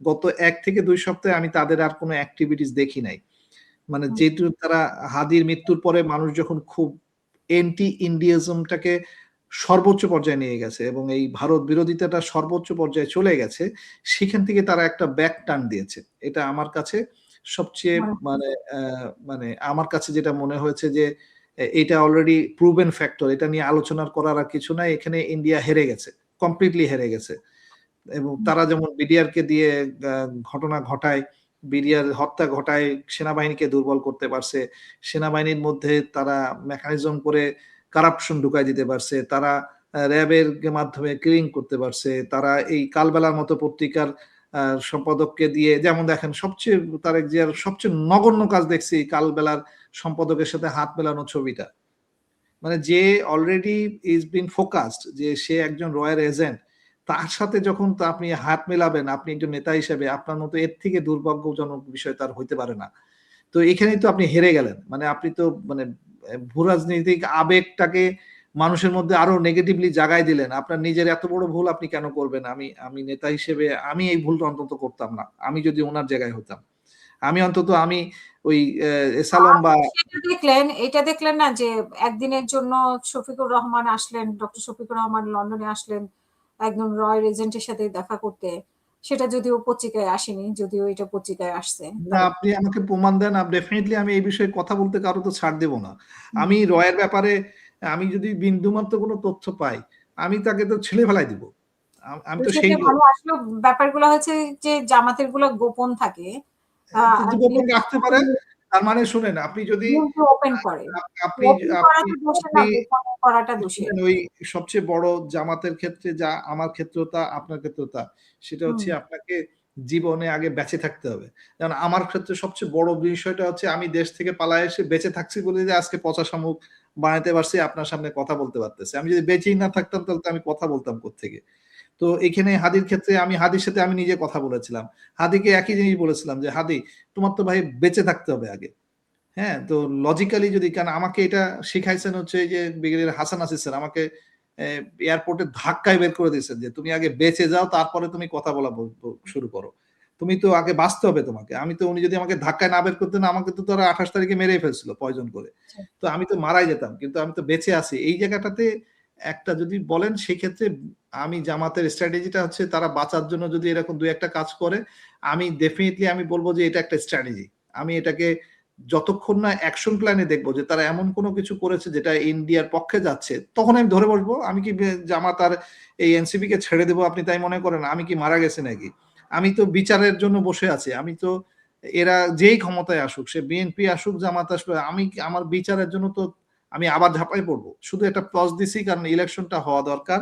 গত 1 থেকে 2 সপ্তাহে আমি তাদের আর কোনো অ্যাক্টিভিটিস দেখি নাই। মানে যেহেতু তারা হাদির মৃত্যুর পরে মানুষ যখন খুব এন্টি ইন্ডিয়াজমটাকে সর্বোচ্চ পর্যায়ে নিয়ে গেছে এবং এই ভারত বিরোধিতাটা সর্বোচ্চ পর্যায়ে চলে গেছে, সেখান থেকে তারা একটা ব্যাক টার্ন দিয়েছে। এটা আমার কাছে সবচেয়ে মানে মানে আমার কাছে যেটা মনে হয়েছে যে এটা অলরেডি প্রুভেন ফ্যাক্টর। এটা নিয়ে আলোচনা করার আর কিছু নাই। এখানে ইন্ডিয়া হেরে গেছে। কমপ্লিটলি হেরে গেছে। এবং তারা যেমন বিডিআরকে দিয়ে আ ঘটনা ঘটায়, বিডিআর হত্যা ঘটায়, সেনাবাহিনীকে দুর্বল করতে পারছে। সেনাবাহিনীর মধ্যে তারা মেকানিজম করে কারাপশন ঢুকায় দিতে পারছে। তারা র‍্যাবের মাধ্যমে কিলিং করতে পারছে। তারা এই কালবেলার মতো পত্রিকার আ সম্পাদককে দিয়ে যেমন দেখেন সবচেয়ে তারেক জিয়ার সবচেয়ে নগণ্য কাজ দেখছি কালবেলার সম্পাদকের সাথে হাত মেলানো ছবিটা। মানে যে অলরেডি ইস বিন ফোকাসড যে সে একজন রয়ের এজেন্ট, তার সাথে যখন তো আপনি হাত মেলাবেন, আপনি একজন নেতা হিসেবে আপনার মতো এর থেকে দুর্ভাগ্যজনক বিষয় তার হইতে পারে না। তো এখানেই তো আপনি হেরে গেলেন। মানে আপনি তো মানে ভূ-রাজনৈতিক আবেগটাকে মানুষের মধ্যে আরো নেগেটিভলি জাগায় দিলেন। আপনার নিজের এত বড় ভুল আপনি কেন করবেন? আমি নেতা হিসেবে আমি এই ভুলটা অন্তত করতাম না। আমি যদি উনার জায়গায় হতাম। আমি অন্তত আমি ওই এসালম বা এটা দেখলেন না যে একদিনের জন্য শফিকুর রহমান আসলেন, ডক্টর শফিকুর রহমান লন্ডনে আসলেন একদম রয়ের এজেন্টের সাথে দেখা করতে। সেটা যদিও পত্রিকায় আসেনি, যদিও এটা পত্রিকায় আসছে। না আপনি আমাকে প্রমাণ দেন, ডেফিনিটলি আমি এই বিষয়ে কথা বলতে কারো তো ছাড় দেব না। আমি রয়ের ব্যাপারে আমি যদি বিন্দুমাত্র কোনো তথ্য পাই, আমি তাকে তো ছেলে ফেলাই দিব। আমি তো সেই লোক। আসলে ব্যাপারগুলো হচ্ছে যে জামাতের গুলো গোপন থাকে। গোপন রাখতে পারে। তার মানে শুনেন, আপনি যদি ওপেন করে। আপনি করাটা দোষের। ওই সবচেয়ে বড় জামাতের ক্ষেত্রে যা আমার ক্ষেত্রেও তা, আপনার ক্ষেত্রেও তা, সেটা হচ্ছে আপনাকে জীবনে আগে বেঁচে থাকতে হবে। কারণ আমার ক্ষেত্রে সবচেয়ে বড় বিষয়টা হচ্ছে আমি দেশ থেকে পালায়ে এসে বেঁচে থাকছি বলে যে আজকে পচা শামুক বানাইতে পারছি, আপনার সামনে কথা বলতে পারতেছি। আমি যদি বেঁচেই না থাকতাম তাহলে তো আমি কথা বলতাম কোত্থেকে? তো এখানে হাদির ক্ষেত্রে আমি হাদির সাথে আমি নিজে কথা বলেছিলাম। হাদিকে একই জিনিস বলেছিলাম যে, "হাদি তোমার তো ভাই বেঁচে থাকতে হবে আগে।" হ্যাঁ? তো লজিক্যালি যদি কারণ আমাকে এটা শিখাইছেন হচ্ছে এই যে ব্রিগেডিয়ার হাসান আসিফ স্যার আমাকে এয়ারপোর্টে ধাক্কায় বের করে দিয়েছেন যে, "তুমি আগে বেঁচে যাও তারপরে তুমি কথা বলা শুরু করো। তুমি তো আগে বাঁচতে হবে তোমাকে।" আমি তো উনি যদি আমাকে ধাক্কায় না বের করতেন আমাকে তো তারা ২৮ তারিখে মেরেই ফেলছিল পয়জন করে। তো আমি তো মারাই যেতাম। কিন্তু আমি তো বেঁচে আছি। এই জায়গাটাতে একটা যদি বলেন সেক্ষেত্রে আমি জামাতের স্ট্র্যাটেজিটা হচ্ছে তারা বাঁচার জন্য যদি এরকম ২-১ টা কাজ করে, আমি ডেফিনিটলি আমি বলব যে এটা একটা স্ট্র্যাটেজি। আমি এটাকে যতক্ষণ না অ্যাকশন প্ল্যানে দেখবো যে তারা এমন কোনো কিছু করেছে যেটা ইন্ডিয়ার পক্ষে যাচ্ছে, তখন আমি ধরে বসবো। আমি কি জামাত আর এই এনসিপি কে ছেড়ে দেব আপনি তাই মনে করেন? আমি কি মারা গেছি নাকি? আমি তো বিচারের জন্য বসে আছি। আমি তো এরা যেই ক্ষমতায় আসুক, সে বিএনপি আসুক, জামাত আসবে, আমি আমার বিচারের জন্য তো আমি আবার ঝাঁপায় পড়বো। শুধু একটা ক্লজ দিছি কারণ ইলেকশনটা হওয়া দরকার।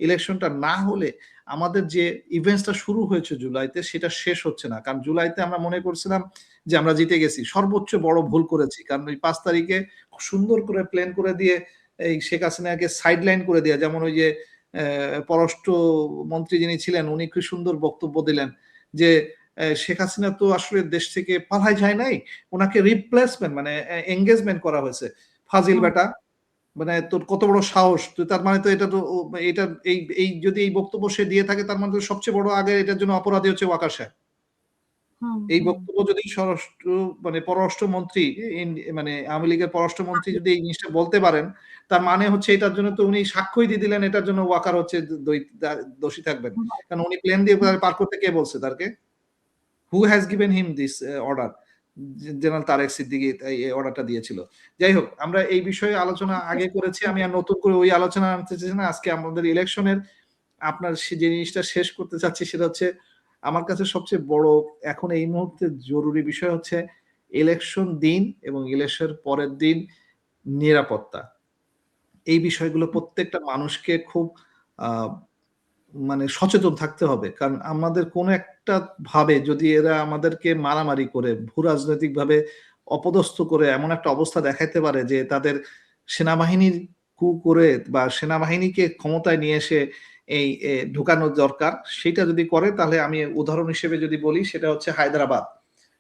ইলেকশনটা না হলে আমাদের যে ইভেন্টসটা শুরু হয়েছে জুলাইতে সেটা শেষ হচ্ছে না। কারণ জুলাইতে আমরা মনে করছিলাম যে আমরা জিতে গেছি। সর্বোচ্চ বড় ভুল করেছি। কারণ ওই ৫ তারিখে সুন্দর করে প্ল্যান করে দিয়ে এই শেখ হাসিনাকে সাইডলাইন করে দেয়া। যেমন ওই যে পররাষ্ট্র মন্ত্রী যিনি ছিলেন উনি খুব সুন্দর বক্তব্য দিলেন যে শেখ হাসিনা তো আসলে দেশ থেকে পালায় যায় নাই। উনাকে রিপ্লেসমেন্ট মানে এনগেজমেন্ট করা হয়েছে। ফাজিল বেটা। মানে তোর কত বড় সাহস? তুই তার মানে তো এটা তো এটা এই যদি এই বক্তব্য সে দিয়ে থাকে তার মানে তো সবচেয়ে বড় আগে এটার জন্য অপরাধী হচ্ছে ওয়াকার সাহেব। এই বক্তব্য যদি স্বরাষ্ট্র মানে পররাষ্ট্রমন্ত্রী মানে আওয়ামী লীগের পররাষ্ট্রমন্ত্রী যদি এই জিনিসটা বলতে পারেন, তার মানে হচ্ছে এটার জন্য তো উনি সাক্ষ্যই দিয়ে দিলেন এটার জন্য ওয়াকার হচ্ছে দোষী থাকবেন। কারণ উনি প্লেন দিয়ে পার করতে কে বলছে তারকে? Who has given him this order? General Tarek Siddiqui এই অর্ডারটা দিয়েছিল। যাই হোক, আমরা এই বিষয়ে আলোচনা আগে করেছি। আমি আর নতুন করে ওই আলোচনা আনতে চাচ্ছি না। আজকে আমাদের ইলেকশনের আপনার যে জিনিসটা শেষ করতে চাচ্ছি সেটা হচ্ছে আমার কাছে সবচেয়ে বড় এখন এই মুহূর্তে জরুরি বিষয় হচ্ছে ইলেকশন দিন এবং ইলেকশনের পরের দিন নিরাপত্তা। এই বিষয়গুলো প্রত্যেকটা মানুষকে খুব আ মানে সচেতন থাকতে হবে। কারণ আমাদের কোন একটা ভাবে যদি এরা আমাদেরকে মারামারি করে, ভূ-রাজনৈতিকভাবে অপদস্থ করে এমন একটা অবস্থা দেখাইতে পারে যে তাদের সেনাবাহিনীর কু করে বা সেনাবাহিনীকে ক্ষমতায় নিয়ে এসে এই ঢুকানো দরকার। সেটা যদি করে তাহলে আমি উদাহরণ হিসেবে যদি বলি সেটা হচ্ছে হায়দ্রাবাদ।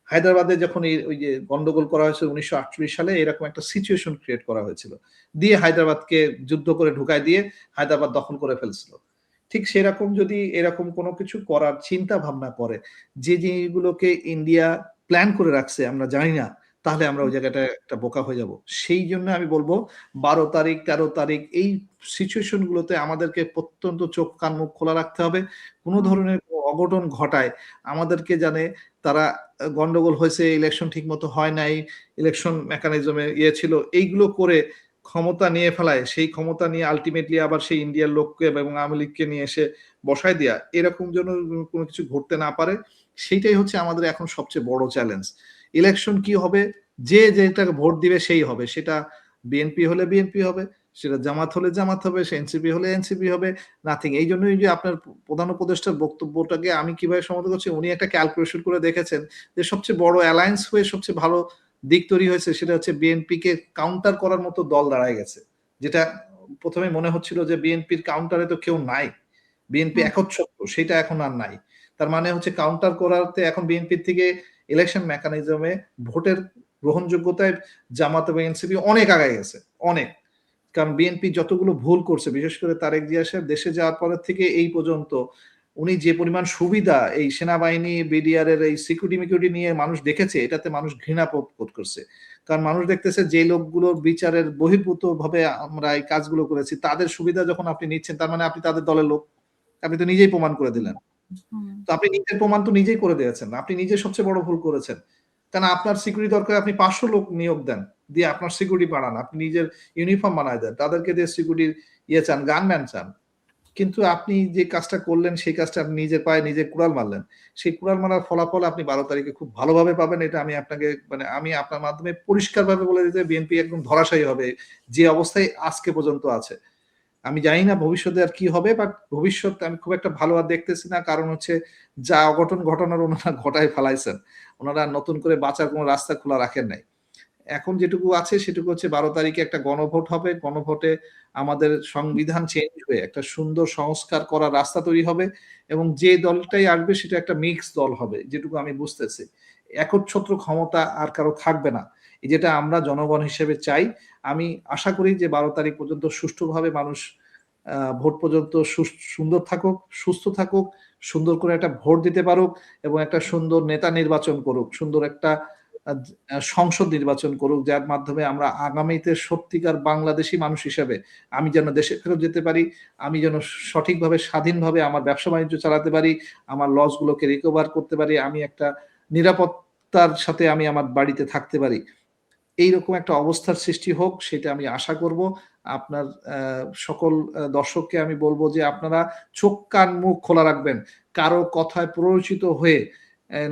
হায়দ্রাবাদে যখন ওই যে গন্ডগোল করা হয়েছিল ১৯৪৮ সালে এরকম একটা সিচুয়েশন ক্রিয়েট করা হয়েছিল। দিয়ে হায়দ্রাবাদকে যুদ্ধ করে ঢুকায় দিয়ে হায়দ্রাবাদ দখল করে ফেলছিল। ঠিক সেরকম যদি এরকম কোনো কিছু করার চিন্তা ভাবনা করে, যে জিনিসগুলোকে ইন্ডিয়া প্ল্যান করে রাখছে আমরা জানি না, তাহলে আমরা ওই জায়গাটায় একটা বোকা হয়ে যাব। সেইজন্য আমি বলব ১২ তারিখ, ১৩ তারিখ এই সিচুয়েশন গুলোতে আমাদেরকে প্রত্যন্ত চোখ কান মুখ খোলা রাখতে হবে। কোনো হুম, ধরনের কোনো অঘটন ঘটায় আমাদেরকে জানে তারা গন্ডগোল হয়েছে, ইলেকশন ঠিকমতো হয় নাই, ইলেকশন মেকানিজম এ ছিল। এইগুলো করে ক্ষমতা নিয়ে ফেলায়, সেই ক্ষমতা নিয়ে আল্টিমেটলি আবার সেই ইন্ডিয়ার লোককে এবং আওয়ামী লীগকে নিয়ে এসে বসায় দেয়া, এরকম যেন কোনো কিছু ঘটতে না পারে, সেইটাই হচ্ছে আমাদের এখন সবচেয়ে বড় চ্যালেঞ্জ। ইলেকশন কি হবে? যে যেটাকে ভোট দিবে সেই হবে। সেটা বিএনপি হলে বিএনপি হবে, সেটা জামাত হলে জামাত হবে, সে এনসিপি হলে এনসিপি হবে, নাথিং। এইজন্যই যে আপনার প্রধান উপদেষ্টার বক্তব্যটাকে আমি কিভাবে সমর্থন করছি, উনি একটা ক্যালকুলেশন করে দেখেছেন যে সবচেয়ে বড় অ্যালায়েন্স হয়ে সবচেয়ে ভালো দিক তৈরি হয়েছে সেটা হচ্ছে বিএনপিকে কাউন্টার করার মতো দল দাঁড়ায় গেছে। যেটা ১ম এ মনে হচ্ছিল যে বিএনপির কাউন্টারে তো কেউ নাই। বিএনপি হুম, একচ্ছত্র, সেটা এখন আর নাই। তার মানে হচ্ছে কাউন্টার করাতে এখন বিএনপির থেকে ইলেকশন মেকানিজম এ ভোটের গ্রহণযোগ্যতায় জামাত এবং এনসিপি অনেক আগায় গেছে। অনেক। কারণ বিএনপি যতগুলো ভুল করছে, বিশেষ করে তারেক জিয়া সাহেব দেশে যাওয়ার পরের থেকে এই পর্যন্ত উনি যে পরিমাণ সুবিধা এই সেনাবাহিনী, বিডিআর এর এই সিকিউরিটি নিয়ে মানুষ দেখেছে, এটাতে মানুষ ঘৃণা বোধ করছে। কারণ মানুষ দেখতেছে যে লোকগুলোর বিচারের বহির্ভূতভাবে আমরা এই কাজগুলো করেছি, তাদের সুবিধা যখন আপনি নিচ্ছেন, তার মানে আপনি তাদের দলের লোক। আপনি তো নিজেই প্রমাণ করে হুম, দিলেন। হুম, তো আপনি নিজের প্রমাণ তো নিজেই করে দিয়েছেন। আপনি নিজে সবচেয়ে বড় ভুল করেছেন। কারণ আপনার সিকিউরিটি দরকার, আপনি ৫০০ লোক নিয়োগ দেন। দিয়ে আপনার সিকিউরিটি বাড়ান। আপনি নিজের ইউনিফর্ম বানায় দেন। তাদেরকে দিয়ে সিকিউরিটির চান, গানম্যান চান। কিন্তু আপনি যে কাজটা করলেন সেই কাজটা আপনি নিজের পায়ে নিজে কুড়াল মারলেন। সেই কুড়াল মারার ফলাফল আপনি ১২ তারিখে খুব ভালোভাবে পাবেন। এটা আমি আপনাকে মানে আমি আপনার মাধ্যমে পরিষ্কারভাবে বলে দিতে বিএনপি একদম ধরাশায়ী হবে। যে অবস্থায় আজকে পর্যন্ত আছে। আমি জানি না ভবিষ্যতে আর কি হবে, বাট ভবিষ্যৎ আমি খুব একটা ভালো আর দেখতেছি না। কারণ হচ্ছে যা অঘটন ঘটানোর উনারা ঘটায় ফেলাইছেন। উনারা নতুন করে বাঁচার কোন রাস্তা খোলা রাখেন নাই। এখন যেটুকু আছে সেটুকু হচ্ছে ১২ তারিখে একটা গণভোট হবে। গণভোটে আমাদের সংবিধান চেঞ্জ হয়ে একটা সুন্দর সংস্কার করার রাস্তা তৈরি হবে এবং যে দলটাই আসবে সেটা একটা মিক্স দল হবে, যেটুকু আমি বুঝতেছি। একচ্ছত্র ক্ষমতা আর কারো থাকবে না। এই যেটা আমরা জনগণ হিসেবে চাই। আমি আশা করি যে ১২ তারিখ পর্যন্ত সুষ্ঠুভাবে মানুষ ভোট পর্যন্ত সুন্দর থাকুক, সুস্থ থাকুক, সুন্দর করে একটা ভোট দিতে পারুক এবং একটা সুন্দর নেতা নির্বাচন করুক। সুন্দর একটা আ সংসদ নির্বাচন করুক, যার মাধ্যমে আমরা আগামীতে সত্যিকার বাংলাদেশী মানুষ হিসেবে আমি যেন দেশে ফেরত যেতে পারি। আমি যেন সঠিকভাবে স্বাধীনভাবে আমার ব্যবসা-বাণিজ্য চালাতে পারি। আমার লস গুলোকে রিকভার করতে পারি। আমি একটা নিরাপত্তার সাথে আমি আমার বাড়িতে থাকতে পারি। এইরকম একটা অবস্থার সৃষ্টি হোক সেটা আমি আশা করব। আপনার সকল দর্শককে আমি বলব যে আপনারা চোখ কান মুখ খোলা রাখবেন। কারো কথায় প্ররোচিত হয়ে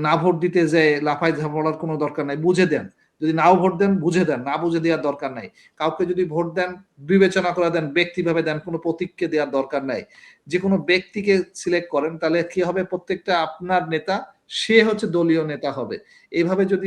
না ভোট দিতে যেয়ে লাফায় ঝাঁপানোর কোনো দরকার নাই। বুঝে দেন। যদি নাও ভোট দেন বুঝে দেন। না বুঝে দেওয়ার দরকার নাই। কাউকে যদি ভোট দেন বিবেচনা করে দেন, ব্যক্তিভাবে দেন। কোনো প্রতীককে দেওয়ার দরকার নাই। যেকোনো ব্যক্তিকে সিলেক্ট করেন তাহলে কি হবে, প্রত্যেকটা আপনার নেতা সে হচ্ছে দলীয় নেতা হবে। এভাবে যদি